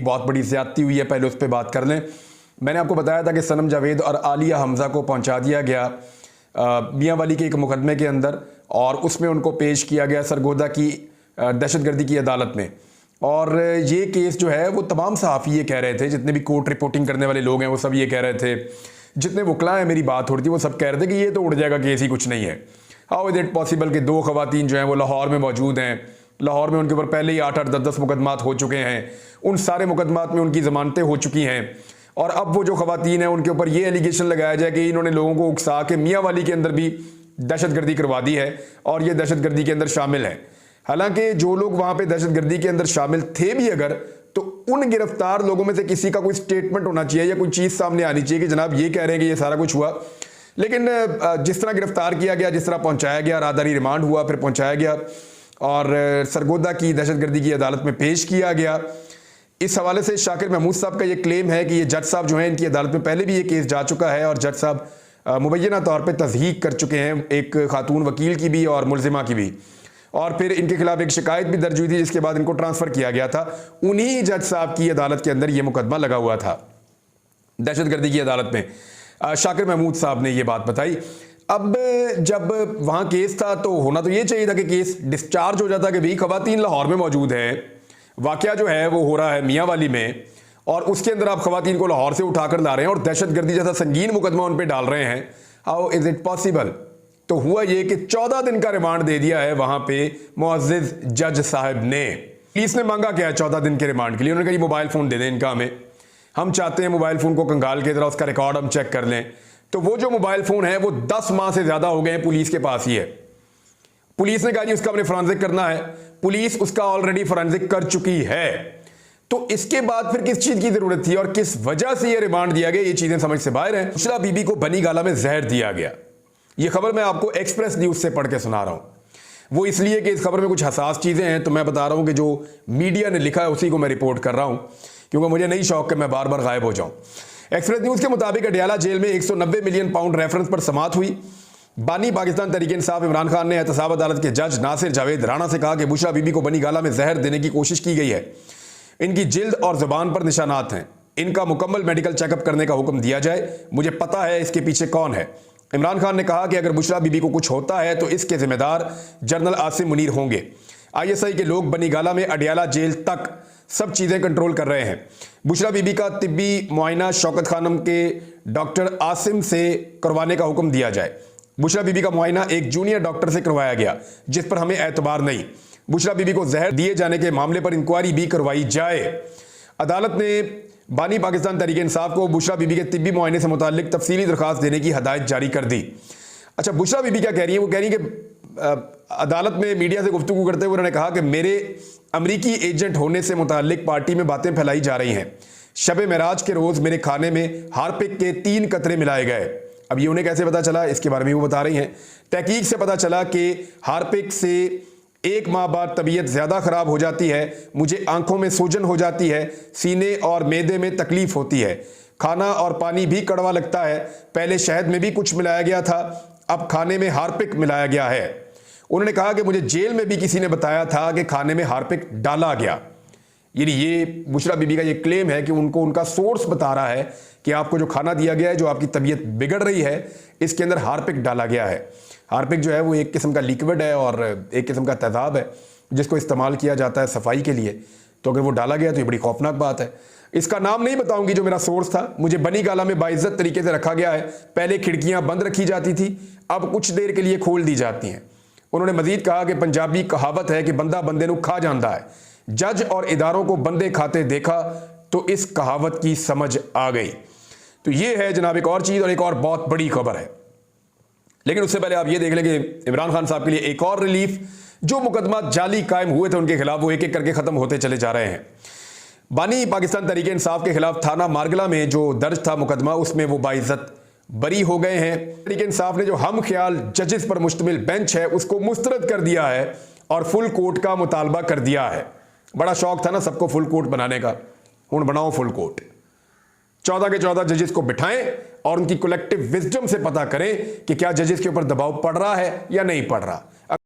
बहुत बड़ी ज्यादती हुई है, पहले उस पर बात कर लें। मैंने आपको बताया था कि सनम जावेद और आलिया हमजा को पहुंचा दिया गया मियांवाली के एक मुकदमे के अंदर, और उसमें उनको पेश किया गया सरगोदा की दहशतगर्दी की अदालत में। और ये केस जो है वो तमाम सहाफ़ी ये कह रहे थे, जितने भी कोर्ट रिपोर्टिंग करने वाले लोग हैं वो सब ये कह रहे थे, जितने वकला हैं मेरी बात हो रही थी वो सब कह रहे थे कि ये तो उड़ जाएगा, केस ही कुछ नहीं है। हाउ इज इट पॉसिबल कि दो खवातीन जो हैं वो लाहौर में मौजूद हैं, लाहौर में उनके ऊपर पहले ही 8-8, 10-10 मुकदमात हो चुके हैं, उन सारे मुकदमात में उनकी ज़मानतें हो चुकी हैं, और अब वो जो खवातीन हैं उनके ऊपर ये एलिगेशन लगाया जाए कि इन्होंने लोगों को उकसा के मियांवाली के अंदर भी दहशतगर्दी करवा दी है और ये दहशतगर्दी के अंदर शामिल है। हालांकि जो लोग वहां पे दहशतगर्दी के अंदर शामिल थे भी अगर, तो उन गिरफ्तार लोगों में से किसी का कोई स्टेटमेंट होना चाहिए या कोई चीज़ सामने आनी चाहिए कि जनाब ये कह रहे हैं कि ये सारा कुछ हुआ। लेकिन जिस तरह गिरफ्तार किया गया, जिस तरह पहुंचाया गया, राहदारी रिमांड हुआ, फिर पहुंचाया गया और सरगोदा की दहशतगर्दी की अदालत में पेश किया गया। इस हवाले से शाकिर महमूद साहब का ये क्लेम है कि ये जज साहब जो हैं इनकी अदालत में पहले भी ये केस जा चुका है और जज साहब मुबैना तौर पे तस्दीक कर चुके हैं, एक खातून वकील की भी और मुलजिमा की भी, और फिर इनके खिलाफ एक शिकायत भी दर्ज हुई थी जिसके बाद इनको ट्रांसफ़र किया गया था। उन्हीं जज साहब की अदालत के अंदर ये मुकदमा लगा हुआ था दहशतगर्दी की अदालत में। शाकिर महमूद साहब ने ये बात बताई। अब जब वहाँ केस था तो होना तो ये चाहिए था कि केस डिस्चार्ज हो जाता कि भाई खवातीन लाहौर में मौजूद हैं, वाकया जो है वो हो रहा है मियांवाली में, और उसके अंदर आप खवातीन को लाहौर से उठाकर ला रहे हैं और दहशतगर्दी जैसा संगीन मुकदमा उन पर डाल रहे हैं। How is it possible? तो हुआ ये कि 14 दिन का रिमांड दे दिया है वहां पे मुअज़्ज़िज़ जज साहब ने। पुलिस ने मांगा क्या है 14 दिन के रिमांड के लिए? उन्होंने कहा मोबाइल फ़ोन दे दें इनका, हमें हम चाहते हैं मोबाइल फ़ोन को कंगाल के तरह उसका रिकॉर्ड हम चेक कर लें। तो वो जो मोबाइल फ़ोन है वो 10 माह से ज़्यादा हो गए हैं पुलिस के पास ही है। पुलिस ने कहा जी उसका हमने फॉरेंसिक करना है, पुलिस उसका ऑलरेडी फॉरेंसिक कर चुकी है। तो इसके बाद फिर किस चीज़ की ज़रूरत थी और किस वजह से ये रिमांड दिया गया, ये चीज़ें समझ से बाहर हैं। बुशरा बीबी को बनी गाला में जहर दिया गया। ये खबर मैं आपको एक्सप्रेस न्यूज़ से पढ़ के सुना रहा हूं। वो इसलिए कि इस खबर में कुछ हसास चीज़ें हैं, तो मैं बता रहा हूं कि जो मीडिया ने लिखा है उसी को मैं रिपोर्ट कर रहा हूं, क्योंकि मुझे नहीं शौक कि मैं बार बार गायब हो जाऊं। एक्सप्रेस न्यूज़ के मुताबिक अडयाला जेल में 190 मिलियन पाउंड रेफरेंस पर समाअत हुई। बानी पाकिस्तान तहरीक इंसाफ इमरान खान ने एहतसाब अदालत के जज नासिर जावेद राणा से कहा कि बुशरा बीबी को बनी गाला में जहर देने की कोशिश की गई है। इनकी जिल्द और जुबान पर निशानात हैं, इनका मुकम्मल मेडिकल चेकअप करने का हुक्म दिया जाए, मुझे पता है इसके पीछे कौन है। इमरान खान ने कहा कि अगर बुशरा बीबी को कुछ होता है तो इसके जिम्मेदार जनरल आसिम मुनीर होंगे। ISI के लोग बनी गाला में अडयाला जेल तक सब चीज़ें कंट्रोल कर रहे हैं। बुशरा बीबी का तिब्बी मुआयना शौकत खानम के डॉक्टर आसिम से करवाने का हुक्म दिया जाए। बुशरा बीबी का मुआयना एक जूनियर डॉक्टर से करवाया गया जिस पर हमें एतबार नहीं। बुशरा बीबी को जहर दिए जाने के मामले पर इंक्वायरी भी करवाई जाए। अदालत ने बानी पाकिस्तान तहरीक इंसाफ को बुशरा बीबी के तिब्बी मुआयने से मुताल्लिक तफसीली दरख्वास्त देने की हदायत जारी कर दी। अच्छा, बुशरा बीबी क्या कह रही है? वो कह रही है कि अदालत में मीडिया से गुफ्तगू करते हुए उन्होंने कहा कि मेरे अमरीकी एजेंट होने से मुताल्लिक पार्टी में बातें फैलाई जा रही हैं। शब मेराज के रोज़ मेरे खाने में हार्पिक के 3 कतरे मिलाए गए। अब ये उन्हें कैसे पता चला, इसके बारे में वो बता रही हैं। तहकीक से पता चला कि हार्पिक से 1 माह बाद तबीयत ज़्यादा ख़राब हो जाती है, मुझे आंखों में सूजन हो जाती है, सीने और मैदे में तकलीफ़ होती है, खाना और पानी भी कड़वा लगता है। पहले शहद में भी कुछ मिलाया गया था, अब खाने में हार्पिक मिलाया गया है। उन्होंने कहा कि मुझे जेल में भी किसी ने बताया था कि खाने में हार्पिक डाला गया। यानी ये बुशरा बीबी का ये क्लेम है कि उनको उनका सोर्स बता रहा है कि आपको जो खाना दिया गया है, जो आपकी तबीयत बिगड़ रही है, इसके अंदर हार्पिक डाला गया है। हार्पिक जो है वो एक किस्म का लिक्विड है और एक किस्म का तेज़ाब है जिसको इस्तेमाल किया जाता है सफाई के लिए। तो अगर वो डाला गया तो ये बड़ी खौफनाक बात है। इसका नाम नहीं बताऊंगी जो मेरा सोर्स था। मुझे बनी गाला में बाइज्जत तरीके से रखा गया है। पहले खिड़कियां बंद रखी जाती थी, अब कुछ देर के लिए खोल दी जाती हैं। उन्होंने मजीद कहा कि पंजाबी कहावत है कि बंदा बंदे नू खा जाता है। जज और इदारों को बंदे खाते देखा तो इस कहावत की समझ आ गई। तो ये है जनाब एक और चीज़, और एक और बहुत बड़ी खबर है। लेकिन उससे पहले आप ये देख लें कि इमरान खान साहब के लिए एक और रिलीफ, जो मुकदमा जाली कायम हुए थे उनके खिलाफ वो एक एक करके ख़त्म होते चले जा रहे हैं। बानी पाकिस्तान तहरीक इंसाफ के खिलाफ थाना मारगला में जो दर्ज था मुकदमा, उसमें वो बाइज्जत बरी हो गए हैं। तहरीक इंसाफ ने जो हम ख्याल जजेस पर मुश्तमिल बेंच है उसको मुस्तरद कर दिया है और फुल कोर्ट का मुतालबा कर दिया है। बड़ा शौक था ना सबको फुल कोर्ट बनाने का, हुण बनाओ फुल कोर्ट। 14 के 14 जजेस को बिठाएं और उनकी कलेक्टिव विजडम से पता करें कि क्या जजेस के ऊपर दबाव पड़ रहा है या नहीं पड़ रहा।